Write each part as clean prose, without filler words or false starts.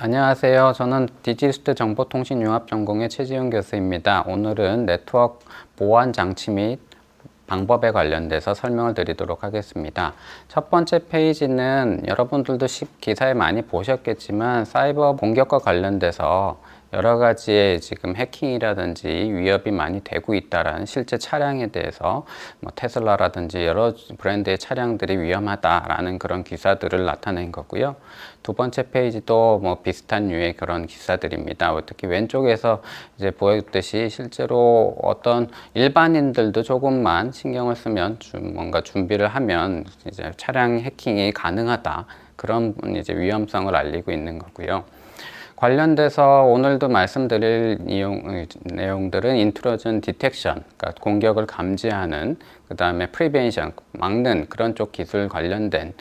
안녕하세요. 저는 디지스트 정보통신융합전공의 최지훈 교수입니다. 오늘은 네트워크 보안 장치 및 방법에 관련돼서 설명을 드리도록 하겠습니다. 첫 번째 페이지는 여러분들도 기사에 많이 보셨겠지만 사이버 공격과 관련돼서 여러 가지의 지금 해킹이라든지 위협이 많이 되고 있다라는 실제 차량에 대해서 테슬라라든지 여러 브랜드의 차량들이 위험하다라는 그런 기사들을 나타낸 거고요. 두 번째 페이지도 비슷한 류의 그런 기사들입니다. 특히 왼쪽에서 이제 보였듯이 실제로 어떤 일반인들도 조금만 신경을 쓰면 뭔가 준비를 하면 이제 차량 해킹이 가능하다. 그런 이제 위험성을 알리고 있는 거고요. 관련돼서 오늘도 말씀드릴 내용들은 인트루전 디텍션, 그러니까 공격을 감지하는, 그 다음에 프리벤션, 막는 그런 쪽 기술 관련된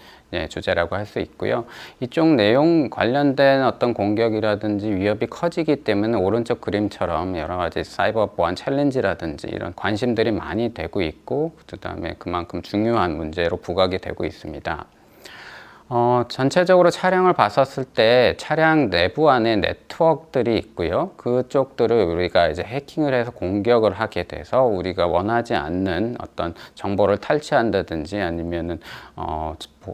주제라고 할 수 있고요. 이쪽 내용 관련된 어떤 공격이라든지 위협이 커지기 때문에 오른쪽 그림처럼 여러 가지 사이버 보안 챌린지라든지 이런 관심들이 많이 되고 있고, 그 다음에 그만큼 중요한 문제로 부각이 되고 있습니다. 전체적으로 차량을 봤었을 때 차량 내부 안에 네트워크들이 있고요. 그쪽들을 우리가 이제 해킹을 해서 공격을 하게 돼서 우리가 원하지 않는 어떤 정보를 탈취한다든지 아니면은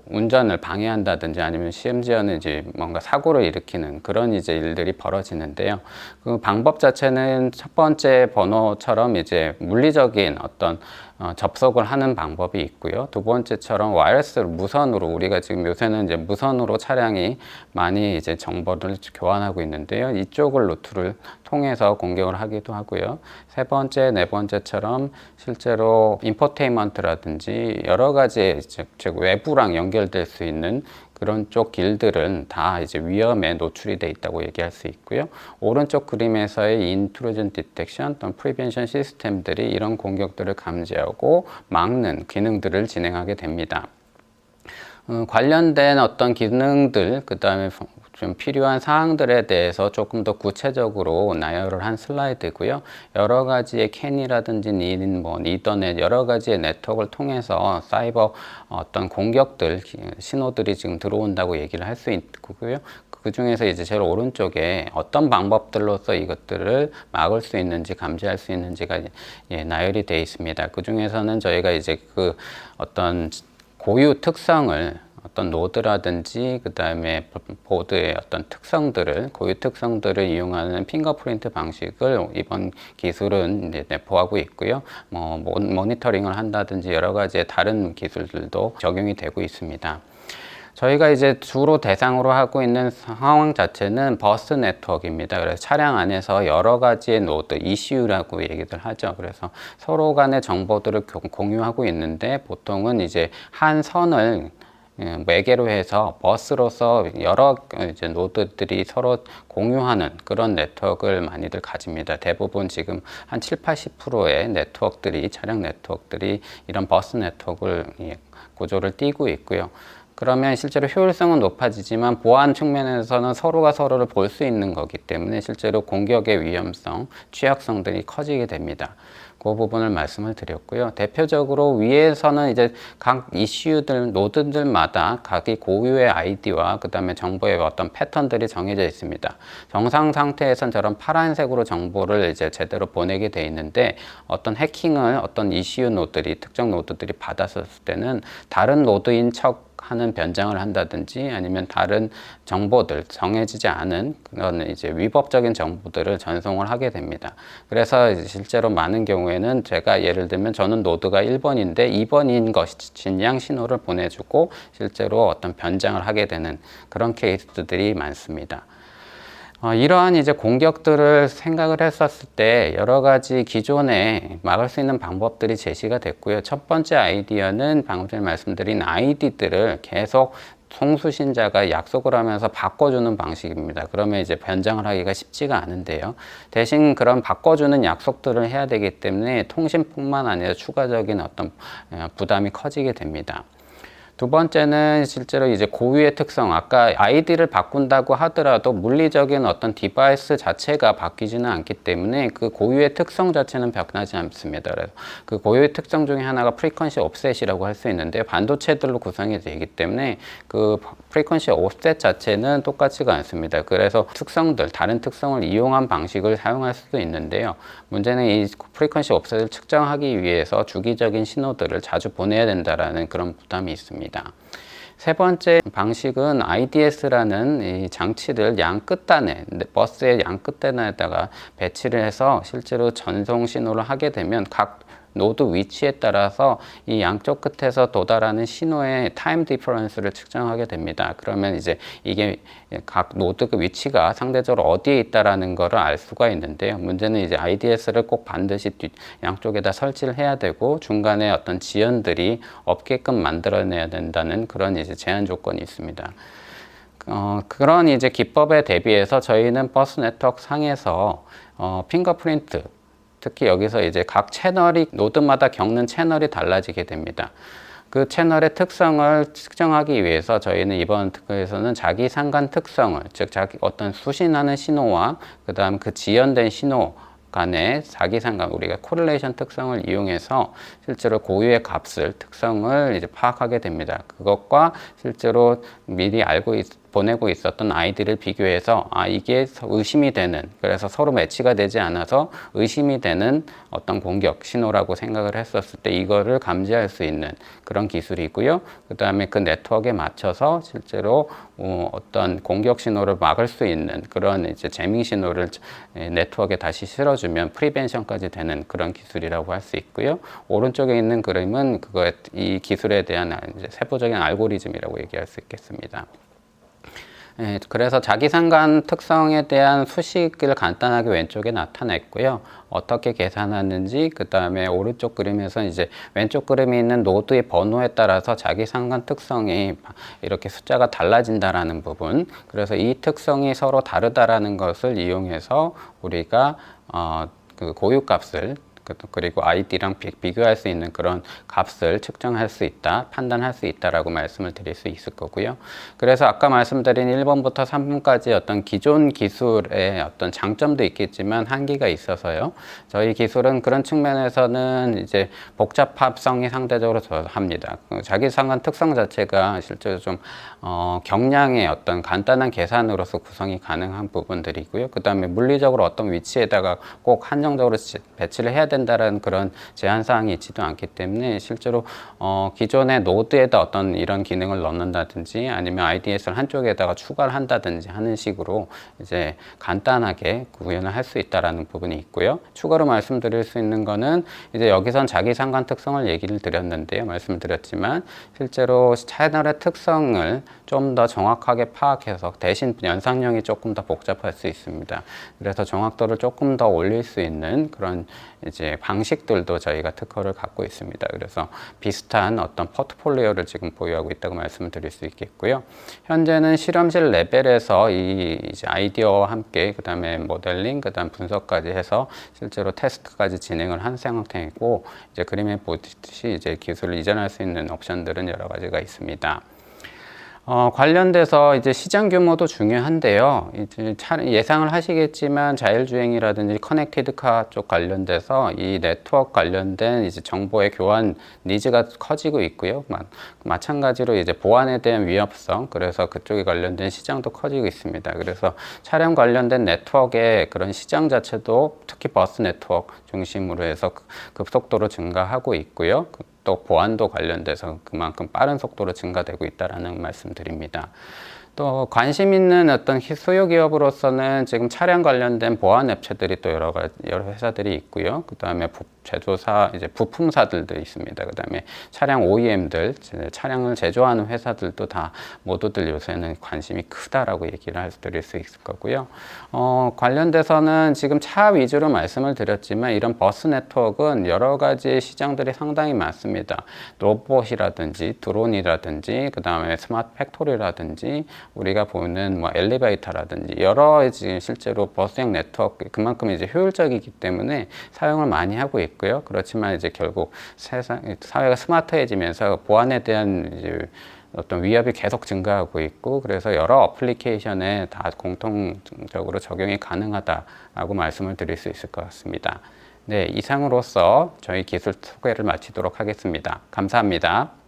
운전을 방해한다든지 아니면 심지어는 이제 뭔가 사고를 일으키는 그런 이제 일들이 벌어지는데요. 그 방법 자체는 첫 번째 번호처럼 이제 물리적인 어떤 접속을 하는 방법이 있고요. 두 번째처럼 와이어리스로 무선으로 우리가 지금 요새는 이제 무선으로 차량이 많이 이제 정보를 교환하고 있는데요. 이쪽을 루트를 통해서 공격을 하기도 하고요. 세 번째, 네 번째처럼 실제로 인포테인먼트라든지 여러 가지 즉 외부랑 연결될 수 있는 그런 쪽 길들은 다 이제 위험에 노출이 돼 있다고 얘기할 수 있고요. 오른쪽 그림에서의 인트루전 디텍션 또는 프리벤션 시스템들이 이런 공격들을 감지하고 막는 기능들을 진행하게 됩니다. 관련된 어떤 기능들, 그 다음에 좀 필요한 사항들에 대해서 조금 더 구체적으로 나열을 한 슬라이드고요. 여러 가지의 캔이라든지 이더넷 여러 가지의 네트워크를 통해서 사이버 어떤 공격들, 신호들이 지금 들어온다고 얘기를 할 수 있고요. 그 중에서 이제 제일 오른쪽에 어떤 방법들로서 이것들을 막을 수 있는지 감지할 수 있는지가 나열이 되어 있습니다. 그 중에서는 저희가 이제 그 어떤 고유 특성을 어떤 노드라든지 그 다음에 보드의 어떤 고유 특성들을 이용하는 핑거프린트 방식을 이번 기술은 이제 내포하고 있고요. 모니터링을 한다든지 여러 가지의 다른 기술들도 적용이 되고 있습니다. 저희가 이제 주로 대상으로 하고 있는 상황 자체는 버스 네트워크입니다. 그래서 차량 안에서 여러 가지의 노드, ECU라고 얘기들 하죠. 그래서 서로 간의 정보들을 공유하고 있는데 보통은 이제 한 선을 매개로 해서 버스로서 여러 이제 노드들이 서로 공유하는 그런 네트워크를 많이들 가집니다. 대부분 지금 한 70~80%의 네트워크들이, 차량 네트워크들이 이런 버스 네트워크를 구조를 띠고 있고요. 그러면 실제로 효율성은 높아지지만 보안 측면에서는 서로가 서로를 볼 수 있는 거기 때문에 실제로 공격의 위험성, 취약성들이 커지게 됩니다. 그 부분을 말씀을 드렸고요. 대표적으로 위에서는 이제 각 이슈들, 노드들마다 각기 고유의 아이디와 그 다음에 정보의 어떤 패턴들이 정해져 있습니다. 정상 상태에선 저런 파란색으로 정보를 이제 제대로 보내게 돼 있는데 어떤 해킹을 어떤 이슈 노드들이, 특정 노드들이 받았을 때는 다른 노드인 척 하는 변장을 한다든지 아니면 다른 정보들, 정해지지 않은 그런 이제 위법적인 정보들을 전송을 하게 됩니다. 그래서 실제로 많은 경우에는 제가 예를 들면 저는 노드가 1번인데 2번인 것인 양 신호를 보내주고 실제로 어떤 변장을 하게 되는 그런 케이스들이 많습니다. 이러한 이제 공격들을 생각을 했었을 때 여러 가지 기존에 막을 수 있는 방법들이 제시가 됐고요. 첫 번째 아이디어는 방금 전에 말씀드린 아이디들을 계속 송수신자가 약속을 하면서 바꿔주는 방식입니다. 그러면 이제 변장을 하기가 쉽지가 않은데요. 대신 그런 바꿔주는 약속들을 해야 되기 때문에 통신뿐만 아니라 추가적인 어떤 부담이 커지게 됩니다. 두 번째는 실제로 이제 고유의 특성, 아까 아이디를 바꾼다고 하더라도 물리적인 어떤 디바이스 자체가 바뀌지는 않기 때문에 그 고유의 특성 자체는 변하지 않습니다. 그래서 그 고유의 특성 중에 하나가 프리퀀시 옵셋이라고 할 수 있는데, 반도체들로 구성이 되기 때문에 그 프리퀀시 옵셋 자체는 똑같지가 않습니다. 그래서 특성들, 다른 특성을 이용한 방식을 사용할 수도 있는데요. 문제는 이 프리퀀시 옵셋을 측정하기 위해서 주기적인 신호들을 자주 보내야 된다라는 그런 부담이 있습니다. 세 번째 방식은 IDS라는 이 장치를 양 끝단에, 버스의 양 끝단에다가 배치를 해서 실제로 전송 신호를 하게 되면 각 노드 위치에 따라서 이 양쪽 끝에서 도달하는 신호의 타임 디퍼런스를 측정하게 됩니다. 그러면 이제 이게 각 노드 그 위치가 상대적으로 어디에 있다라는 것을 알 수가 있는데요. 문제는 이제 IDS를 꼭 반드시 양쪽에다 설치를 해야 되고 중간에 어떤 지연들이 없게끔 만들어내야 된다는 그런 이제 제한 조건이 있습니다. 그런 이제 기법에 대비해서 저희는 버스 네트워크 상에서 핑거프린트, 특히 여기서 이제 각 채널이, 노드마다 겪는 채널이 달라지게 됩니다. 그 채널의 특성을 측정하기 위해서 저희는 이번 특허에서는 자기 상관 특성을, 즉 자기 어떤 수신하는 신호와 그 다음 그 지연된 신호 간의 자기 상관, 우리가 코릴레이션 특성을 이용해서 실제로 고유의 값을, 특성을 이제 파악하게 됩니다. 그것과 실제로 미리 보내고 있었던 아이디를 비교해서 이게 의심이 되는, 그래서 서로 매치가 되지 않아서 의심이 되는 어떤 공격 신호라고 생각을 했었을 때 이거를 감지할 수 있는 그런 기술이 있고요. 그 다음에 그 네트워크에 맞춰서 실제로 어떤 공격 신호를 막을 수 있는 그런 이제 재밍 신호를 네트워크에 다시 실어주면 프리벤션까지 되는 그런 기술이라고 할 수 있고요. 오른쪽에 있는 그림은 이 기술에 대한 이제 세부적인 알고리즘이라고 얘기할 수 있겠습니다. 그래서 자기 상관 특성에 대한 수식을 간단하게 왼쪽에 나타냈고요. 어떻게 계산하는지, 그 다음에 오른쪽 그림에서 이제 왼쪽 그림에 있는 노드의 번호에 따라서 자기 상관 특성이 이렇게 숫자가 달라진다라는 부분, 그래서 이 특성이 서로 다르다라는 것을 이용해서 우리가 그 고유 값을, 그리고 ID랑 비교할 수 있는 그런 값을 측정할 수 있다, 판단할 수 있다라고 말씀을 드릴 수 있을 거고요. 그래서 아까 말씀드린 1번부터 3번까지 어떤 기존 기술의 어떤 장점도 있겠지만 한계가 있어서요. 저희 기술은 그런 측면에서는 이제 복잡합성이 상대적으로 저합니다. 자기 상관 특성 자체가 실제로 좀 경량의 어떤 간단한 계산으로서 구성이 가능한 부분들이고요. 그 다음에 물리적으로 어떤 위치에다가 꼭 한정적으로 배치를 해야 된다라는 그런 제한 사항이 있지도 않기 때문에 실제로 기존의 노드에다 어떤 이런 기능을 넣는다든지 아니면 IDS를 한쪽에다가 추가를 한다든지 하는 식으로 이제 간단하게 구현을 할 수 있다라는 부분이 있고요. 추가로 말씀드릴 수 있는 거는 이제 여기선 자기 상관 특성을 얘기를 드렸는데요. 말씀드렸지만 실제로 채널의 특성을 좀 더 정확하게 파악해서 대신 연상형이 조금 더 복잡할 수 있습니다. 그래서 정확도를 조금 더 올릴 수 있는 그런 이제 방식들도 저희가 특허를 갖고 있습니다. 그래서 비슷한 어떤 포트폴리오를 지금 보유하고 있다고 말씀을 드릴 수 있겠고요. 현재는 실험실 레벨에서 이제 아이디어와 함께 그 다음에 모델링, 그 다음 분석까지 해서 실제로 테스트까지 진행을 한 상태이고, 이제 그림에 보듯이 이제 기술을 이전할 수 있는 옵션들은 여러 가지가 있습니다. 관련돼서 이제 시장 규모도 중요한데요. 이제 예상을 하시겠지만 자율주행이라든지 커넥티드카 쪽 관련돼서 이 네트워크 관련된 이제 정보의 교환 니즈가 커지고 있고요. 마찬가지로 이제 보안에 대한 위협성, 그래서 그쪽에 관련된 시장도 커지고 있습니다. 그래서 차량 관련된 네트워크의 그런 시장 자체도 특히 버스 네트워크 중심으로 해서 급속도로 증가하고 있고요. 또 보안도 관련돼서 그만큼 빠른 속도로 증가되고 있다는 말씀 드립니다. 또 관심 있는 어떤 수요 기업으로서는 지금 차량 관련된 보안 업체들이 또 여러 회사들이 있고요. 그 다음에 제조사, 이제 부품사들도 있습니다. 그 다음에 차량 OEM들, 차량을 제조하는 회사들도 다 모두들 요새는 관심이 크다라고 얘기를 드릴 수 있을 거고요. 관련돼서는 지금 차 위주로 말씀을 드렸지만 이런 버스 네트워크는 여러 가지 시장들이 상당히 많습니다. 로봇이라든지 드론이라든지 그 다음에 스마트 팩토리라든지 우리가 보는 뭐 엘리베이터라든지 여러 지금 실제로 버스형 네트워크 그만큼 이제 효율적이기 때문에 사용을 많이 하고 있고요. 그렇지만 이제 결국 사회가 스마트해지면서 보안에 대한 이제 어떤 위협이 계속 증가하고 있고, 그래서 여러 어플리케이션에 다 공통적으로 적용이 가능하다라고 말씀을 드릴 수 있을 것 같습니다. 네, 이상으로서 저희 기술 소개를 마치도록 하겠습니다. 감사합니다.